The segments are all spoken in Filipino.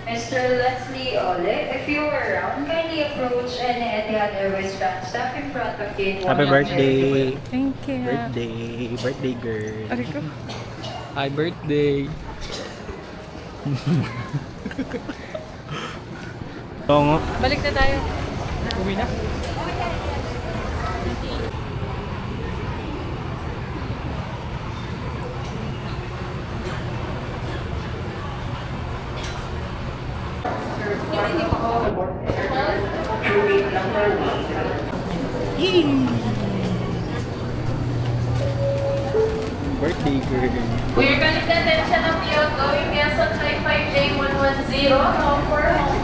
Mr. Leslie Ole, if you are around, kindly approach any Etihad Airways ground staff in front of you. Happy birthday! Thank you. Birthday girl. Aray ko. Hi, birthday! Oo nga. Balik na tayo. Uwi na. Birthday girl. We're calling the attention of you going via Sunshine 5J110, Hong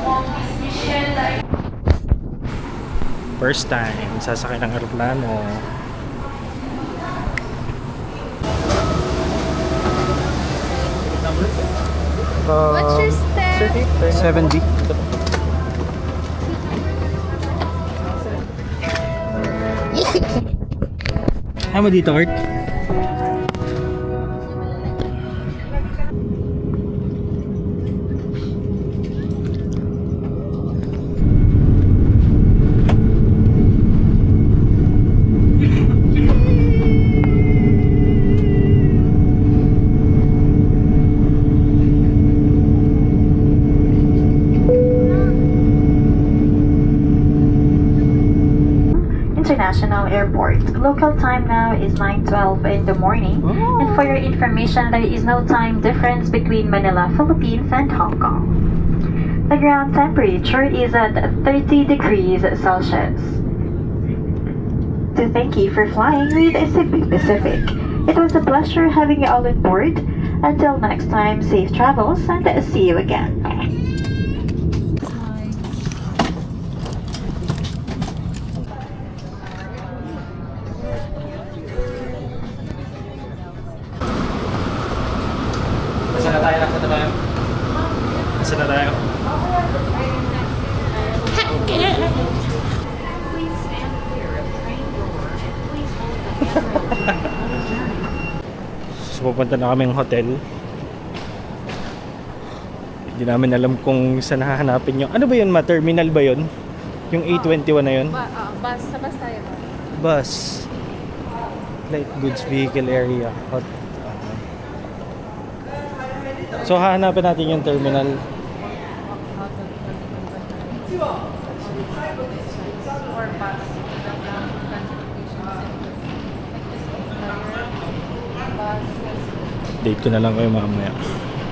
Kong, Miss Michelle Lai. First time, sasakay ng aeroplano. What's your step? 7B. Ano dito, Kurt? International Airport. Local time now is 9:12 in the morning. And for your information, there is no time difference between Manila, Philippines and Hong Kong. The ground temperature is at 30 degrees Celsius. So thank you for flying with Cebu Pacific. It was a pleasure having you all on board. Until next time, safe travels and see you again. Saan na tayo? Nasaan na tayo? Nasaan na tayo? So pupunta na kaming hotel. Hindi namin alam kung saan hahanapin yung... Ano ba yun, ma? Terminal ba yun? Yung A21 na yun? Bus. Sa bus tayo. Bus. Light goods vehicle area. So hahanapin natin yung terminal. Or bus. Date ko na lang kayo mamaya.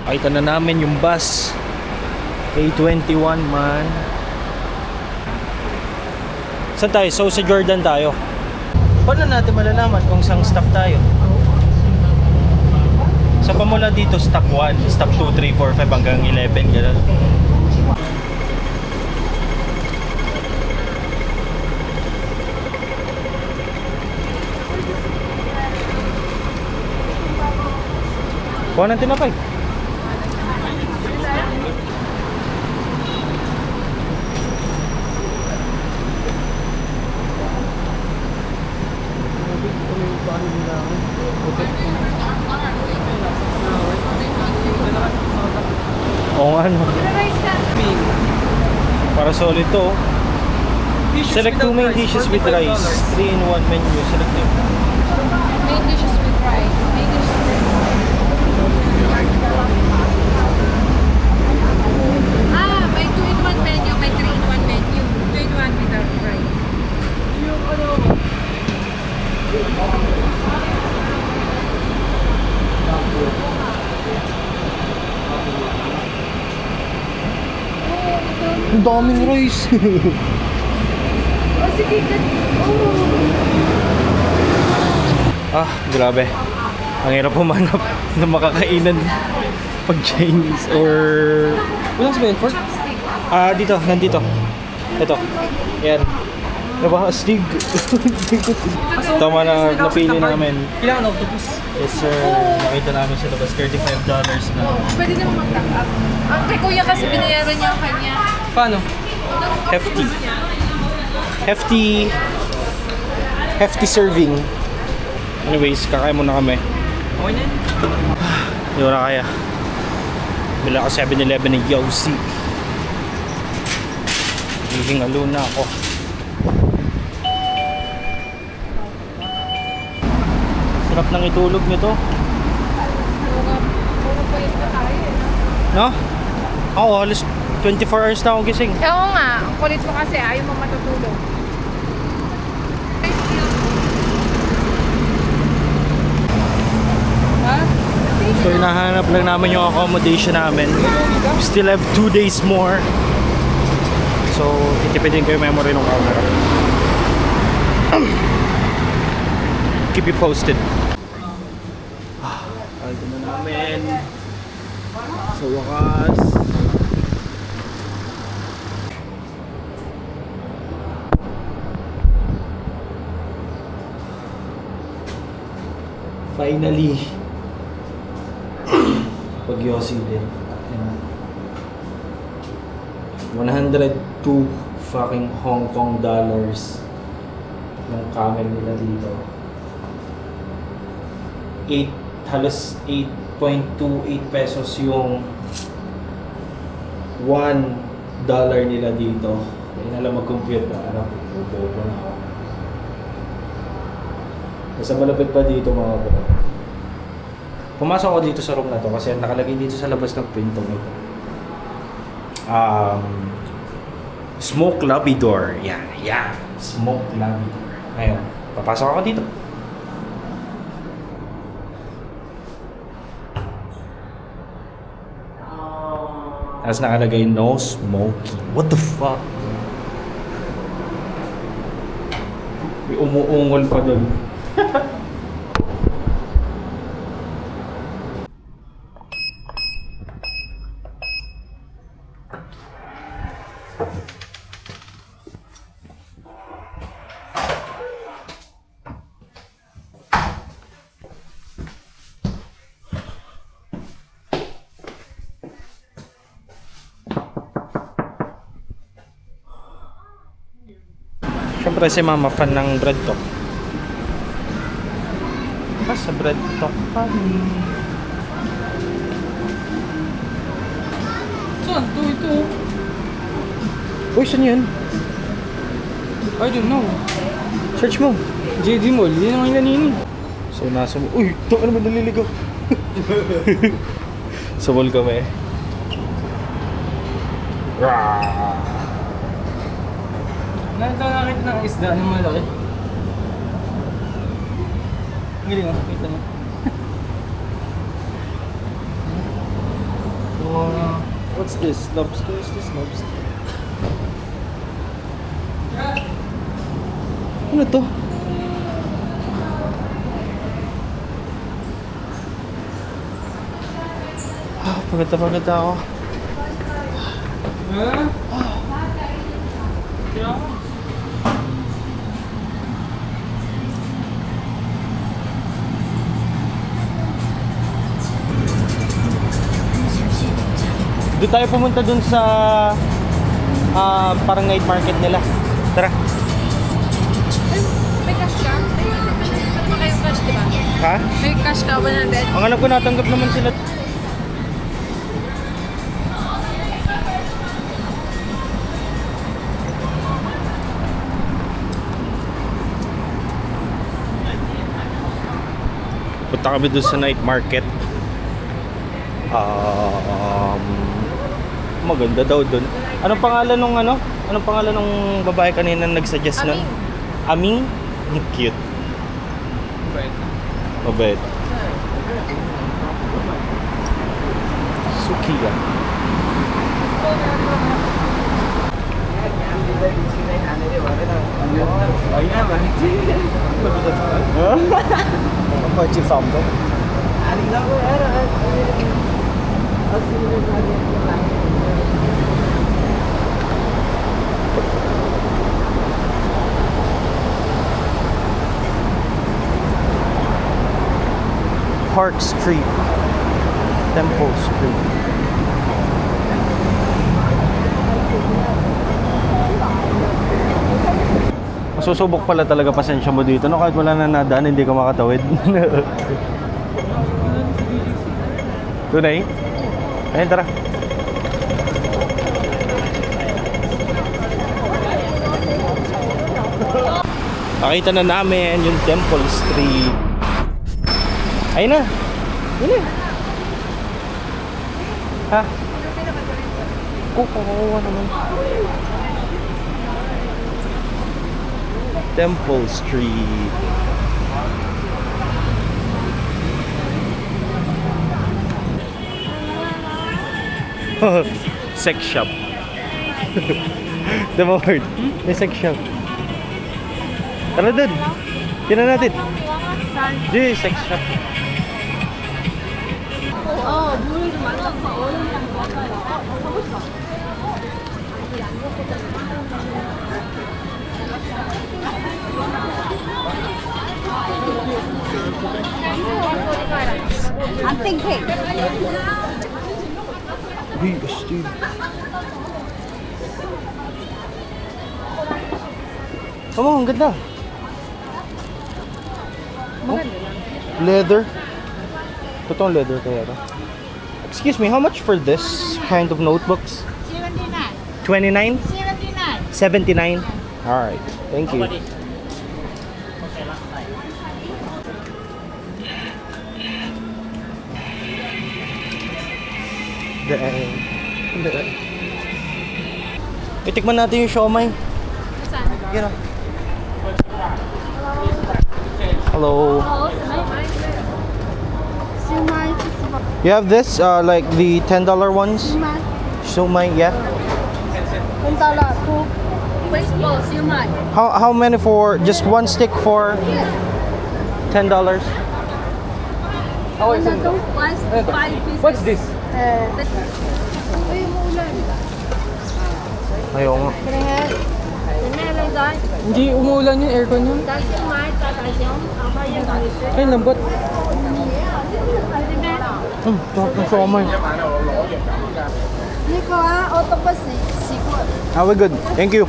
Pakita na namin yung bus. A21 man. Saan tayo? So sa Jordan tayo. Paano natin malalaman kung saan stop tayo? Sa pamula dito, stop 1, stop 2, 3, 4, 5 hanggang 11, gano'n. Kuha ng tinapay. Oo nga, no. Rice ka. Para solid to. Select 2 main dishes with rice. 3-in-1 menu. Select name. Main dishes with rice. Main dishes with rice. May 2-in-1 menu. May 3-in-1 menu. 2-in-1 without rice. Yung ano? Ang daming rice. Oh, sige. Ah, grabe. Ang hirap pumanap na makakainan pag Chinese or... Walang sabihin, fork? Ah, dito, nandito. Ito. Yan. Diba? Astig. Tama na napili namin. Kailangan octopus. Yes sir. Nakita namin sa labas. $35 na. Pwede naman mag-top up. Ang kay kuya kasi binayaran niya ang kanya. Paano? Hefty. Hefty serving. Anyways, kakain muna kami. Okay na yun. Hindi ko na kaya. Bila ako 7-Eleven ng Yossi. Hihingalo na ako. Sarap ng itulog nito. Puro pwede na tayo eh. No? Ako, halos 24 hours na ako gising. Oo nga, kulit mo kasi ayaw mo matutulog. Ha? So hinahanap lang namin yung accommodation namin. We still have 2 days more. So titipidin ko yung memory ng camera. Keep you posted. Alto na namin. Sa wakas. Finally. Pag-yosi din. 102 fucking Hong Kong dollars yung camel nila dito. halos 8.28 pesos yung $1 nila dito. Kaya nalang mag-compute na. Bobo na ako. Basta malapit pa dito mga bro. Pumasok ako dito sa room na to kasi nakalagay dito sa labas ng pinto nito. Smoke lobby door. Yeah. Smoke lobby door. Ngayon, papasok ako dito. Tapos nakalagay no smoking. What the fuck? May umuungol pa dun. Siyempre si mama fan ng bread talk. Sa bread talk pa rin. Saan? Ito. Uy, saan yun? I don't know. Search mo. JD Mall, yun ang inanini. So nasa mo. Uy, ito ano ba naliligaw? Sa mall kami. Nakakit ng isda ng malaki. Ang galing ako, kita mo. What's this? Lobster? Is this lobster? Ano to? Pagod ako. Ha? Kaya ako. Doon tayo pumunta dun sa parang night market nila. Tara. May cash ka? Ano ba kayong cash, diba? Ha? May cash ka, 100? Ang alam ko natanggap naman sila. Punta kami doon sa night market. Maganda daw doon. Anong pangalan nung ano? Anong pangalan nung babae kanina nag-suggest nun? Aming? Cute. Mabait. Sukiya. Apa cik sambal? Park Street, Temple Street. Masusubok pala talaga pasensya mo dito, no? Kahit wala na nadaan, hindi ka makatawid. Tunay? Ayun, tara. Nakita na namin yung Temple Street. Ayun na. Ayun na. Ha? Kukuha naman. Temple Street. Sex shop. Diba word? May sex shop. Tara dun. Tingnan natin. Di, sex shop. I'm thinking. Uy, astig. Oh, ang ganda. Leather. Totoong leather kaya to. Excuse me, how much for this kind of notebooks? 79. 29? 79. 79? Alright, thank you. Itikman natin yung siomay. You know. Hello. You have this, like the $10 ones? Siomay, yeah. How many for just one stick for $10? What's this? Ayaw nga. Hindi umuulan yun, aircon yun. Ay, lambot. Sarap ng siomay. Ah, we're good. Thank you.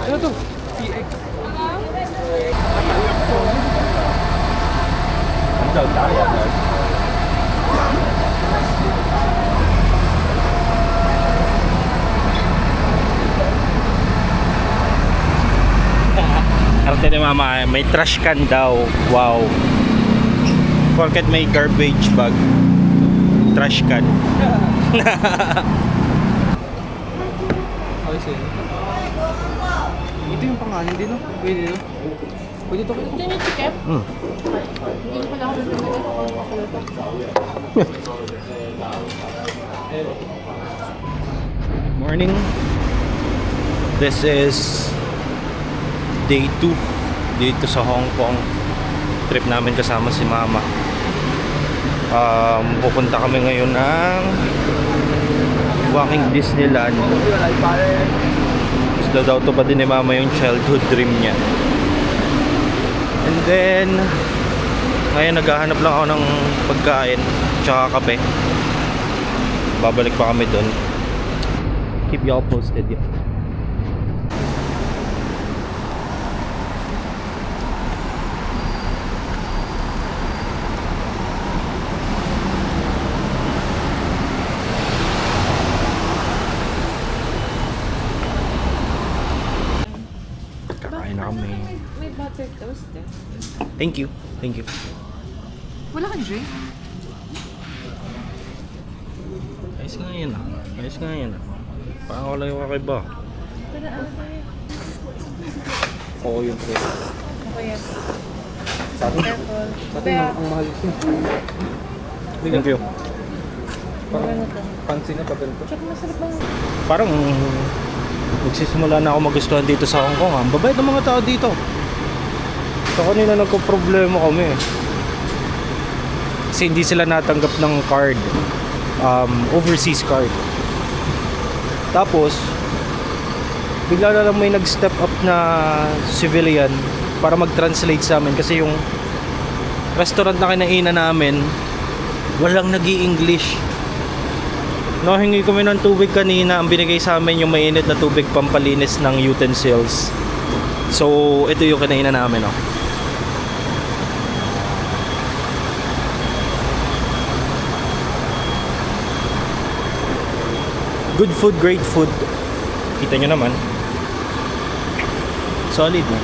Ano to? PX. Arte ni mama, may trash can daw. Wow. Porket may garbage bag. Trash can. Okay, sir. Ito yung pangalan din, no? Pwede, no? Pwede to. Mm. Morning. This is day 2 dito sa Hong Kong. Trip namin kasama si mama. Pupunta kami ngayon ng walking Disneyland. Gusto daw to pa din ni mama yung childhood dream niya. And then ngayon naghahanap lang ako ng pagkain tsaka kape. Babalik pa kami doon. Keep y'all posted. Kakain na kami. May butter toast eh. Thank you. Thank you. Wala kang drink? Ayos nga yan ah. Ayos nga yan ah. Parang wala yung kakaiba. Tara, ano tayo? Oo, yun. Okay. Sa atin, Careful. sa atin ang mahal ito. Thank you. Parang fancy na pa ganito. Check masarap bang... Parang nagsisimula na ako magustuhan dito sa Hong Kong. Ang babait ng mga tao dito. So kanina nagko-problema kami. Kasi hindi sila natanggap ng card. Overseas card. Tapos bigla na lang may nag-step up na civilian para mag-translate sa amin kasi yung restaurant na kinainan namin walang nag-i-English. Nahingi kami ng tubig kanina. Ang binigay sa amin yung mainit na tubig pampalinis ng utensils. So ito yung kinainan namin oh. Good food, great food. Kita nyo naman. Solid na.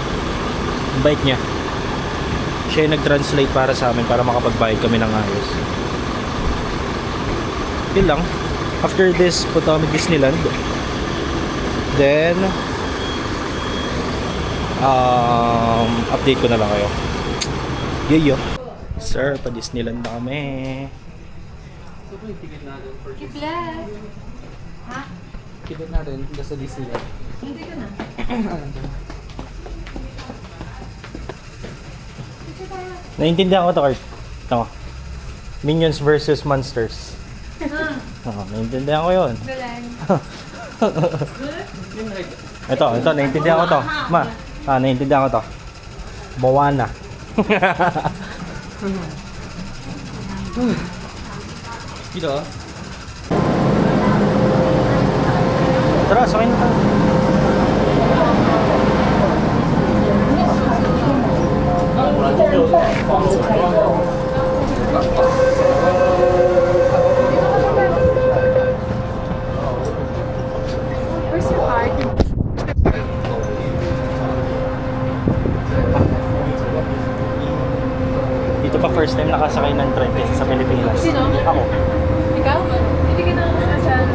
Ang bait niya. Siya yung nag-translate para sa amin para makapagbayad kami ng ayos. Yun lang. After this, punta kami Disneyland. Then, update ko na lang kayo. Yo. Sir, pa Disneyland na kami. So, pa yung ticket natin for Keep this. blessed. Ha? Ticket natin, nasa Disneyland. Hindi ka na. Naiintindihan ko to, Kurt. Ito. Minions versus Monsters. Naiintindihan ko yun. Galing. Ito, naiintindihan ko to. Ma, naiintindihan ko to. Moana. Dito ah. Tara, sakay na tayo. Where's your card? Dito pa first time nakasakay ng train kasi sa Pilipinas. Sino? Ako. Ikaw? Hindi ka na sa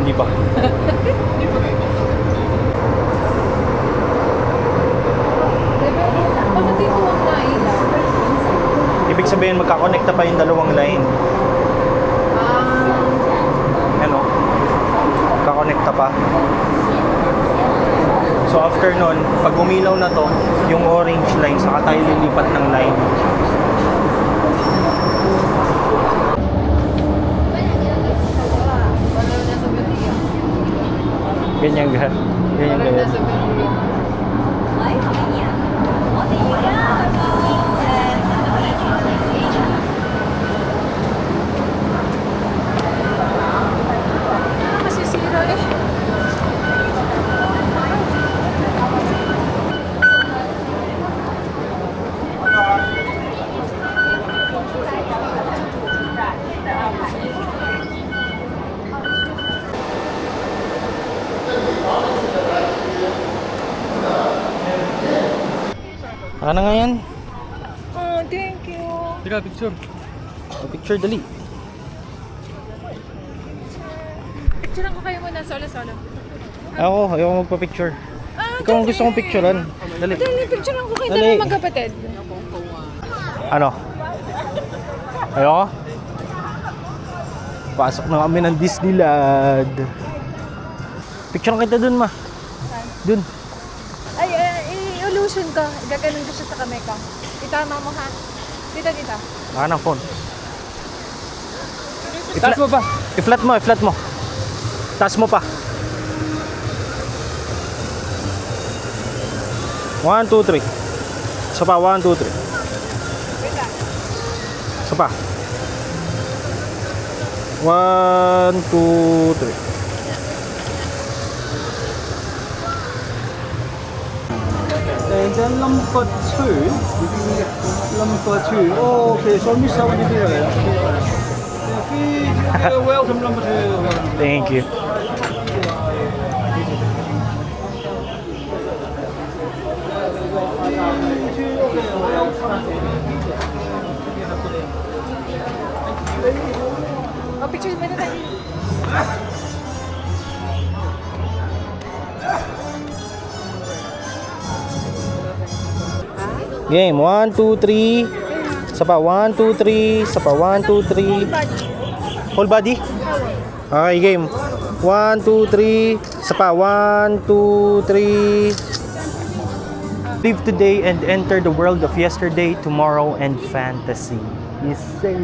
Hindi pa. Bakit dito ang nailaw? Ibig sabihin magkakonekta pa yung dalawang line. Ano? Magkakonekta pa. So after nun, pag umilaw na to, yung orange line, saka tayo lilipat ng line. Ganyan ga. Ganyan ga. Masisira eh. Ano nga yan? Oh, thank you. Tira, picture. Picture dali. Picturean ko kayo muna, solo-solo. Ako, ayoko magpa-picture. Ikaw ang gusto kong picturean. Dali. Dali, picturean ko kayo Dali. dalawa magkapatid. Ano? Ayoko? Pasok na kami ng Disneyland. Picture kita dun, ma. Dun. Ay, i-illusion ko. Gaganon ko siya sa kamay ko. Itama mo ha. Dito. Baka ng phone. Taas mo pa. I-flat mo. Taas mo pa. 1, 2, 3. Isa pa, 1, 2, 3. Isa pa. 1, 2, 3. And then number 2. Number 2. Oh, okay. So I missed that one here. Welcome number 2. Thank you. O, picture mo na tayo. Game, 1, 2, 3. Isa pa, 1, 2, 3. Isa pa, 1, 2, 3. Whole body? Okay, game. 1, 2, 3. Isa pa, 1, 2, 3. Live today and enter the world of yesterday, tomorrow, and fantasy. Yes, sir.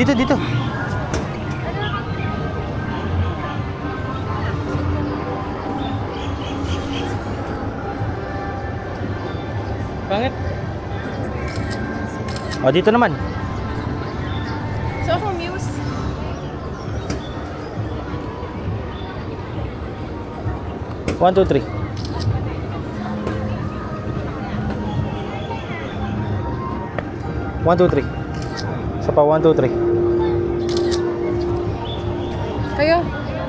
Dito. O, dito naman. So ako, Muse. One, two, three. One, two, three. Isa pa, one, two, three. Kayo?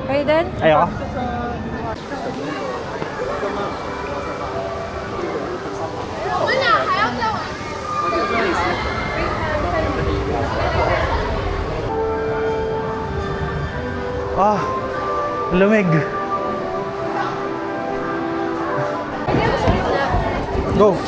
Kayo din? Ayoko. Ah, lamig. Go. Come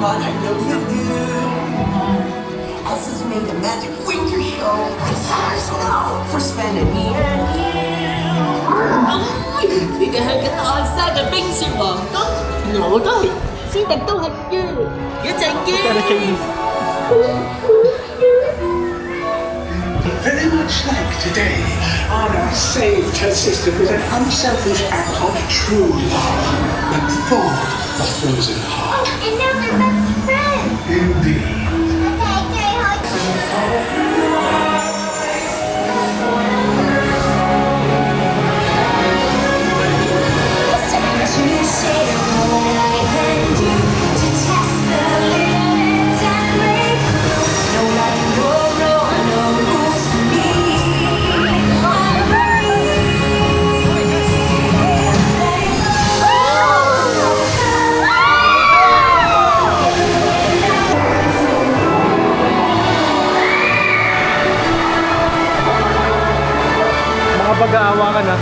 on, I know you do. Elsa's made a magic winter show with summer snow for Sven and me and you. Vì cái hơi cái to xa cái binh sư bỏng tốt. Nổ thôi. Xin đặt câu hình như. Nhớ chạy kia. Very much like today, Anna saved her sister with an unselfish act of true love, but thawed a frozen heart. And now they're best friends. Indeed. To say what I can do to test the limits and break through. No right, no rules for me. I'm Makapag-aawa ka na.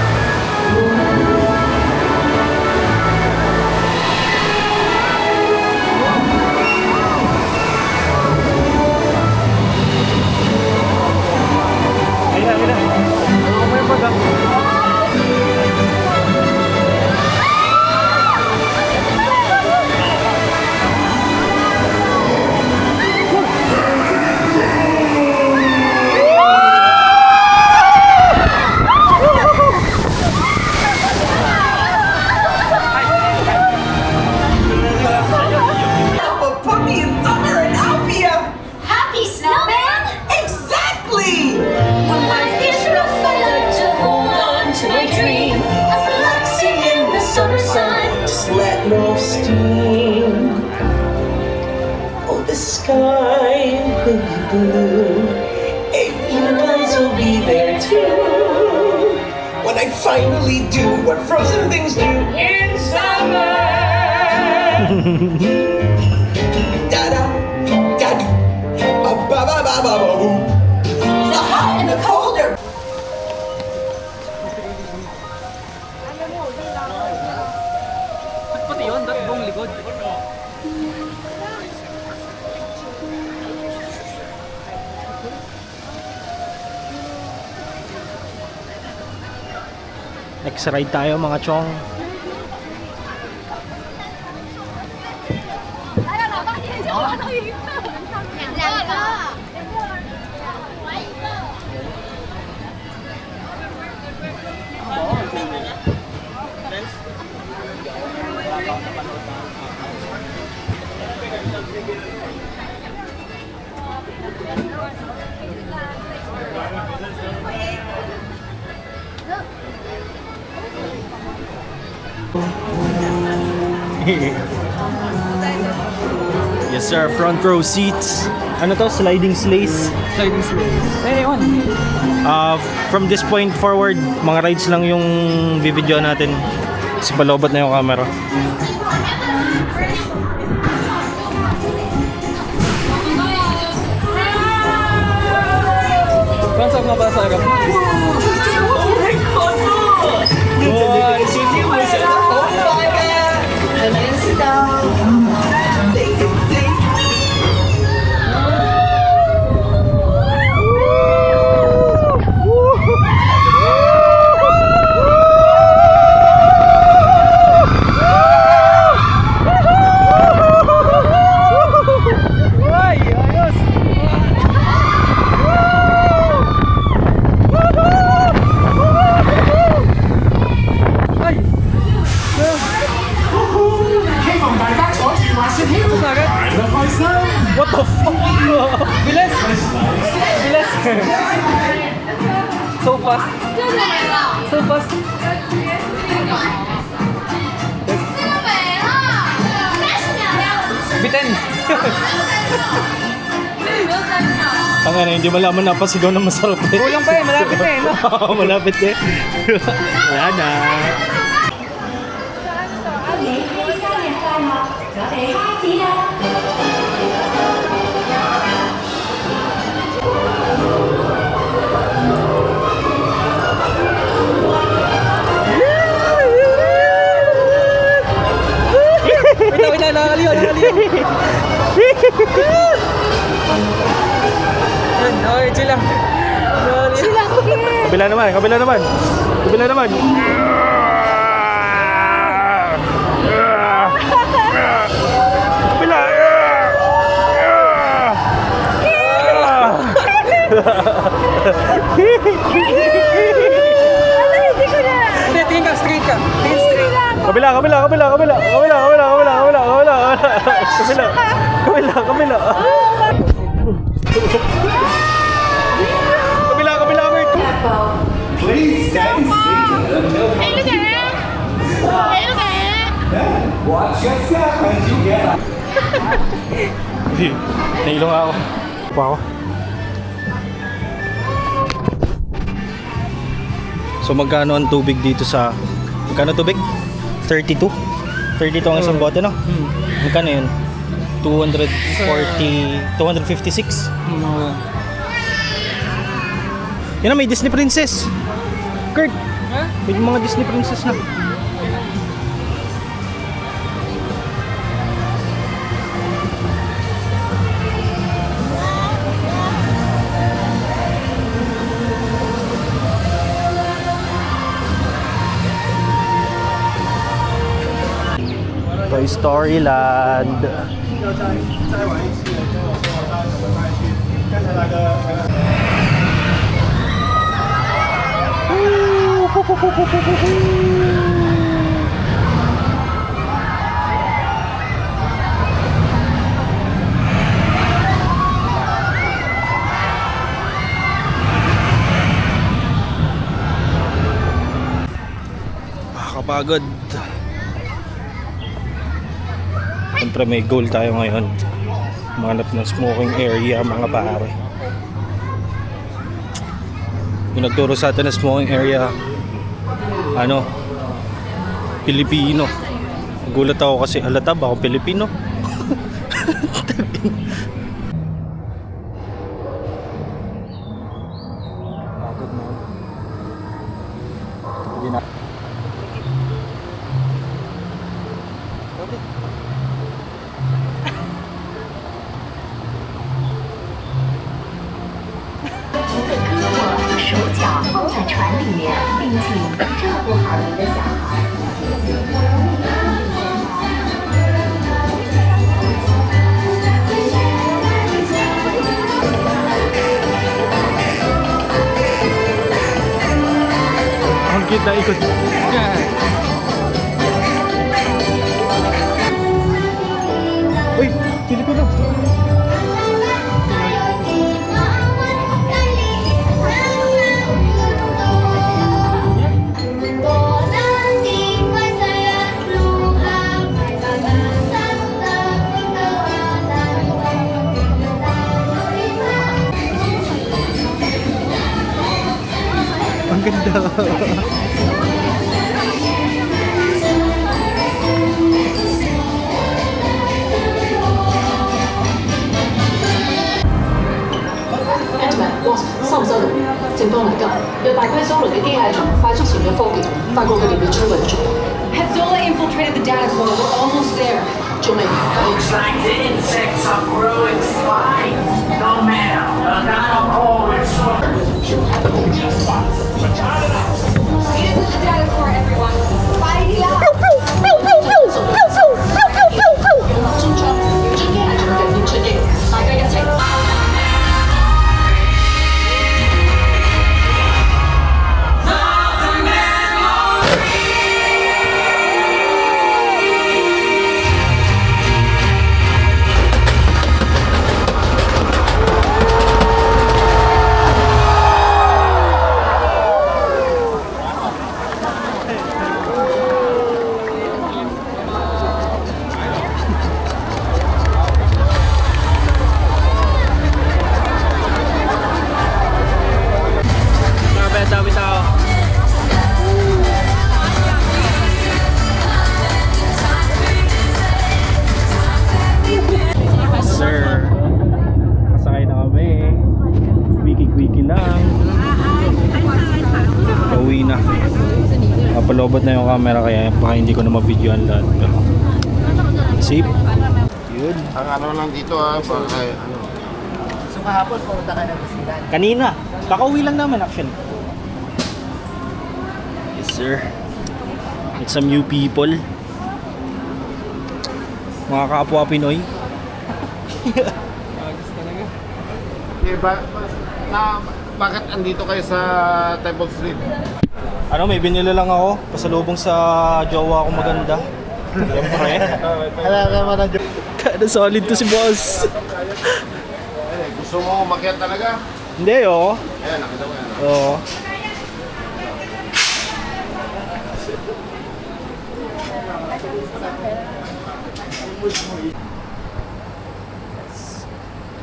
But put me in summer and I'll be a Happy snowman! exactly. When life is rough, I learn to hold on to my dream of relaxing in the summer sun. Just let no steam. Oh, the sky will be blue, and you guys will be there too. When I finally do what frozen things do in summer. Da da da do, ba ba ba ba ba ba boo. The hot and the cold are. Pati yun, buong likod. Next ride tayo mga chong. Yes sir, front row seats. Ano to? Sliding sleighs. Sliding sleigh. Eh, yun. From this point forward, mga rides lang yung video natin. Kasi balobot na yung camera. Pasok na ba sa harap? first. Bitin. Tanga na, hindi malaman na pasigaw na masarap eh. Kulang pa eh, malapit na eh. No? Oo, malapit eh. Wala na. Wait lang, nakakaliw. Yan, okay, chill lang. Kabila naman. Kabila. Hindi, tingin ka, straight ka. Tingin straight. Kabila. Kabila. Bert. Please stay seated until watch your step as you get up. Nailong ako. Wow. So magkano ang tubig dito sa... Magkano tubig? 32? 32 ang isang bote, no? Magkano yun? 256? Yan na, may Disney Princess. Kurt, may mga Disney Princess na. Toy Story Land. Nakakapagod. Siyempre may goal tayo ngayon. Manap ng smoking area, mga pare. Yung nagturo sa atin na smoking area, Pilipino. Nagulat ako kasi halata ba ako Pilipino? Pagod mo. Hindi na. Okay. 您的胳膊和手脚放在船里面，并请照顾好您的小孩。Ang cute na ikot. Uy, Pilipino. Ang ganda. Gentlemen, boss，收唔收到？正當嚟急，有大批蘇聯嘅機械蟲快速潛入科技，發覺佢哋被摧毀咗。Have Zola infiltrated the data core? We're almost there. 仲未？ Looks like the insects are growing spines. No matter, another always Get into the data core, everyone. 快啲啦！中槍，將機械蟲入面出擊，大家一齊。Napalobot na yung camera kaya baka hindi ko na ma-videoan lahat. Pero safe. Yun. Ang ano lang dito ano. So kahapon, pumunta ka ng Basilan. Kanina. Kakauwi lang naman actually. Yes sir. Meet some new people. Mga kapwa Pinoy. Bakit andito kayo sa Temple Street? Ano, may binili lang ako. Pasalubong sa jowa ko maganda. Siyempre. Kada solid to si boss. Gusto mo umakyat talaga? Hindi, oh. Ayan, nakita mo yan. Oo.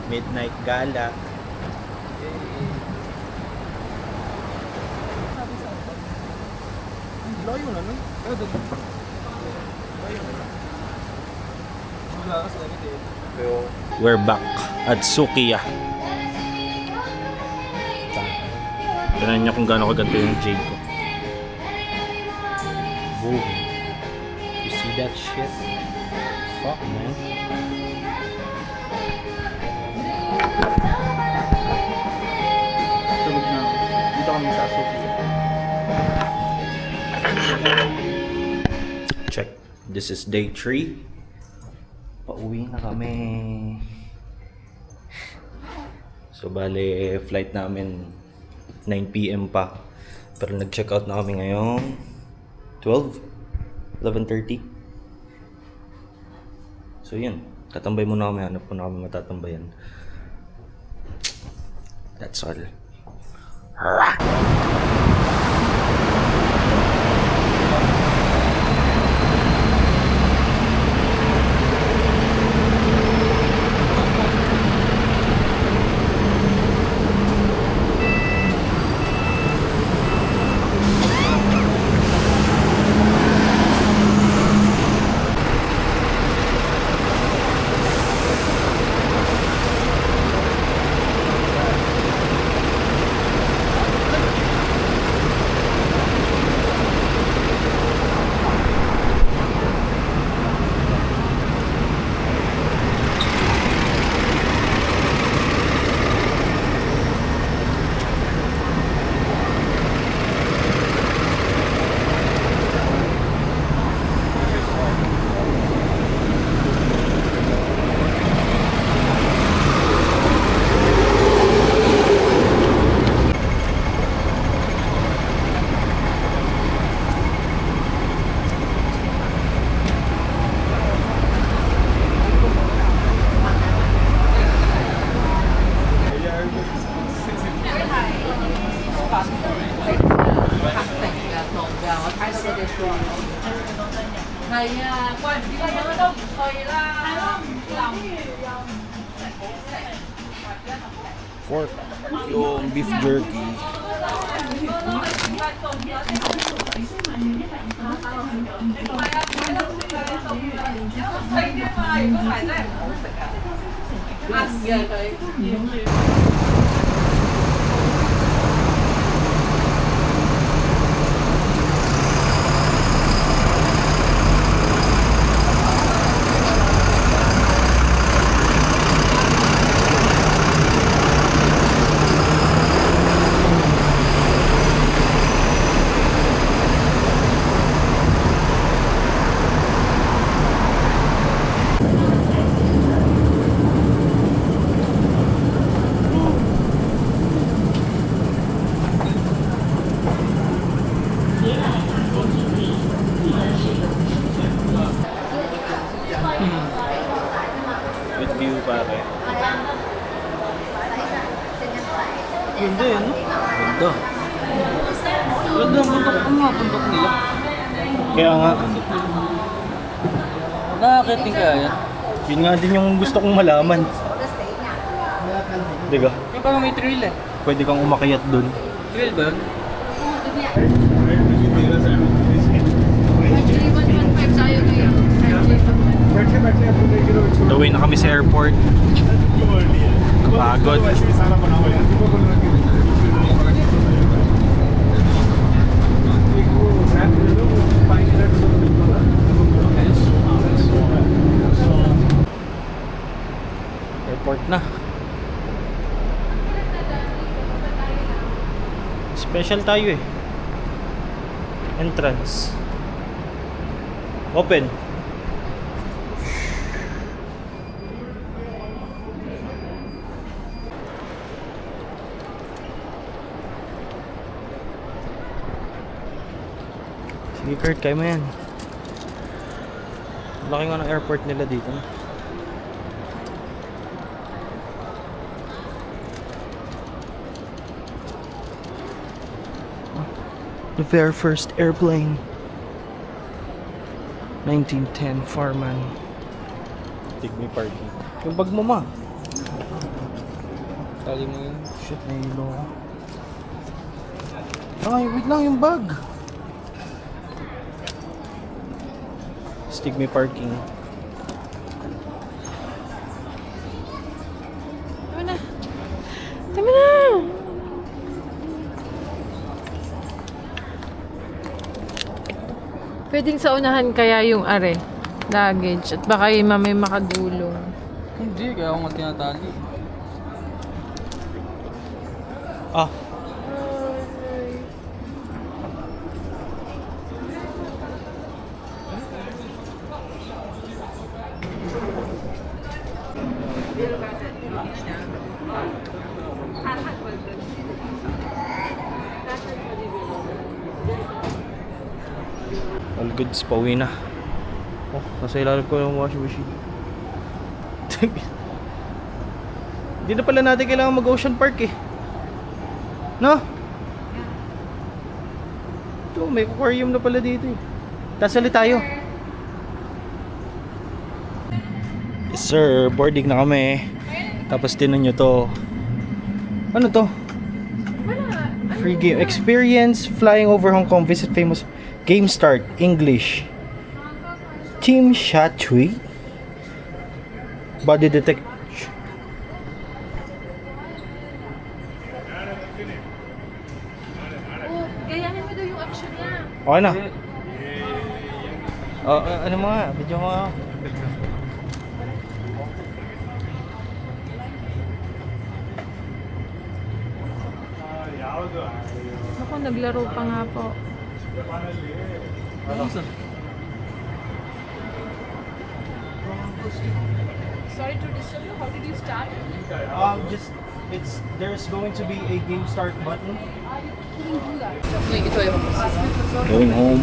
Midnight Gala. Layo na, no? We're back at Sukiya. Tignan niyo kung gaano kaganda yung jade ko. Boom. You see that shit? Fuck, man. Tulog na. Dito kami sa Sukiya. Check. This is day 3. Pauwi na kami. So bale, flight namin 9 PM pa. Pero nag-check out na kami ngayong 11:30. So yun, tatambay muna kami. Hanap po na kami matatambayan. That's all. Pork. Yung beef jerky. With view pare. Ganda yan, no? Ganda. Ganda ang bundok ko nga, bundok nila. Kaya nga, Nakakit din kaya yan. yun nga din yung gusto kong malaman. Diga, Yung parang may trail eh. pwede kang umakyat dun. Trail ba yun? 115 tayo ngayon. The way na kami sa airport. Kapagod. Special tayo eh. Entrance. Open. Sige Kurt, kaya mo yan. Laki nga ng airport nila dito. The very first airplane. 1910 Farman. Tigme parking. Yung bag mo ma. Tali mo yun. Shit, nahilo ko. Ay, wait lang yung bag. Stigme parking. Tama na. Tama na. Pwedeng sa unahan kaya yung luggage at baka yung may makagulong. Hindi, kaya ako nga tinatali. Ah. All goods, pauwi na. Oh, nasa ilalim ko yung washing machine. Hindi na pala natin kailangan mag-ocean park eh. No? Ito, may aquarium na pala dito eh. Tasali tayo. Yes sir, boarding na kami. Tapos tinan nyo to. Ano to? Free game experience flying over Hong Kong, visit famous game start English Team Shatui body detect. Oh, gayahin mo daw yung action niya. Okay na. Oh, ano mo nga, video mo nga. Ako, naglaro pa nga po. Sorry to disturb you. How did you start? There's going to be a game start button. Ito yung Going home.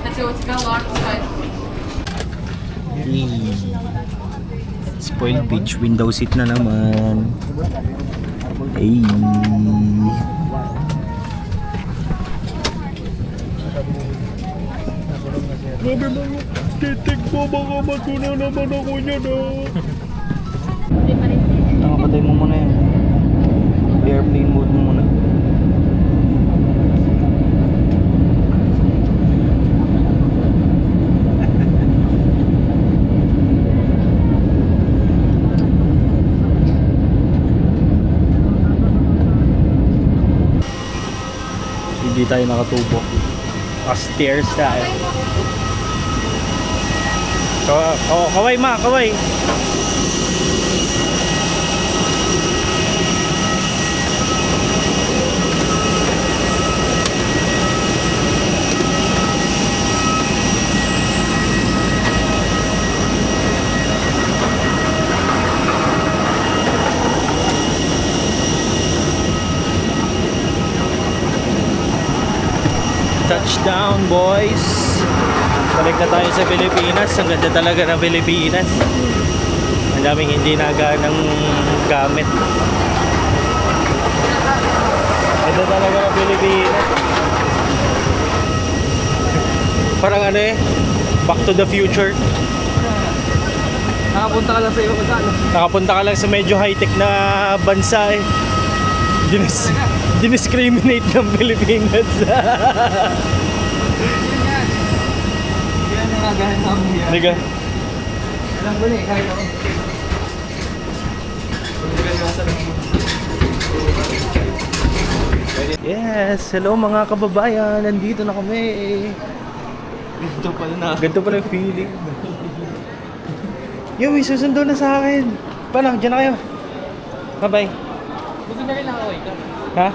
Let's go, it's got a lot of spice. Spoiled beach window seat na naman. Hey. Grabe mo yung titig mo, baka matunaw naman ako niya na. Nakapatay mo muna yan. Airplane mode mo muna. Hindi tayo nakatubo. Stairs tayo. Oh, kaway ma, kaway. Touchdown, boys! Balik na tayo sa Pilipinas. Ang ganda talaga ng Pilipinas. Ang daming hindi naganang gamit. Ganda talaga ng Pilipinas. Parang ano eh, Back to the Future. Nakapunta ka lang sa ibang bansa, no? Nakapunta ka lang sa medyo high-tech na bansa eh. Diniscriminate ng Pilipinas. Yan ang agahan namin yan. Hindi ka? Alam ko na eh, kahit ako. Pag-naganasan naman. Yes, hello mga kababayan, nandito na kami. Ganito pala yung feeling. Yo, may susundo na sa akin. Paano, dyan na kayo. Bye-bye. Buti na rin ako, ikaw. Ha?